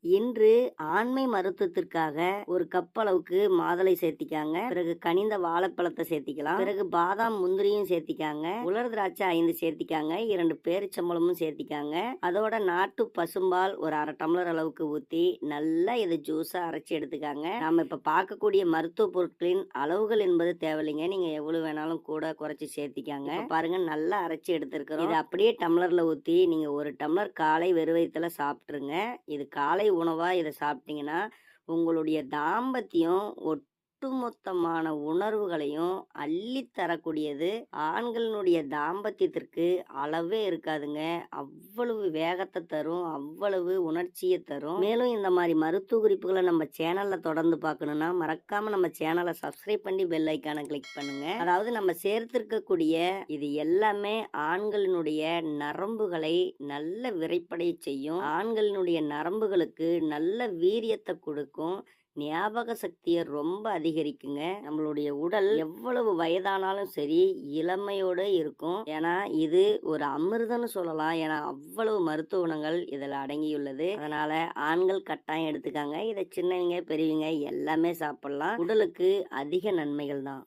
இன்று ஆண்மை மருத்துவத்திற்காக ஒரு கப் அளவுக்கு மாதுளை சேர்த்திக்காங்க. பிறகு கனிந்த வாழைப்பழத்தை சேர்த்திக்கலாம். பிறகு பாதாம் முந்திரியும் சேர்த்திக்காங்க. உலர் திராட்சை 5 சேர்த்திக்காங்க. 2 பேரிச்சம்பழமும் சேர்த்திக்காங்க. அதோட நாட்டு பசும்பால் ஒரு 1/2 டம்ளர் அளவுக்கு ஊத்தி நல்லா இதை ஜூஸா அரைச்சி எடுத்துக்காங்க. நாம இப்ப பார்க்கக்கூடிய மருத்துவ பொருட்களின் அளவுகள் என்பது தேவையில்லைங்க. நீங்க எவ்வளவு வேணாலும் கூட குறைச்சி சேர்த்திக்காங்க. பாருங்க நல்லா அரைச்சி எடுத்திருக்கிறோம். இதை அப்படியே டம்ளர்ல ஊத்தி நீங்க 1 டம்ளர் காலை வெறும் வயித்துல சாப்பிட்டுருங்க. இது காலை உணவா இதை சாப்பிட்டீங்கன்னா உங்களுடைய தாம்பத்தியம் ஒட்டுமொத்தமான உணர்வுகளையும் அள்ளித் தரக்கூடியது. ஆண்களினுடைய தாம்பத்தியத்திற்கு அளவே இருக்காதுங்க. அவ்வளவு வேகத்தை தரும், அவ்வளவு உணர்ச்சியை தரும். மேலும் இந்த மாதிரி மருத்துவ குறிப்புகளை நம்ம சேனல்ல தொடர்ந்து பார்க்கணும்னா மறக்காம நம்ம சேனலை சப்ஸ்கிரைப் பண்ணி பெல் ஐக்கானை கிளிக் பண்ணுங்க. அதாவது நம்ம சேர்த்திருக்கக்கூடிய இது எல்லாமே ஆண்களினுடைய நரம்புகளை நல்ல விரைப்படைய செய்யும். ஆண்களினுடைய நரம்புகளுக்கு நல்ல வீரியத்தை கொடுக்கும். ஞாபக சக்தியை ரொம்ப அதிகரிக்குங்க. நம்மளுடைய உடல் எவ்வளவு வயதானாலும் சரி இளமையோட இருக்கும். ஏன்னா இது ஒரு அமிர்தம்னு சொல்லலாம். ஏன்னா அவ்வளவு மருத்துவ குணங்கள் இதில் அடங்கியுள்ளது. அதனால ஆண்கள் கட்டாயம் எடுத்துக்காங்க. இதை சின்னவங்க பெரியவங்க எல்லாமே சாப்பிடலாம். உடலுக்கு அதிக நன்மைகள் தான்.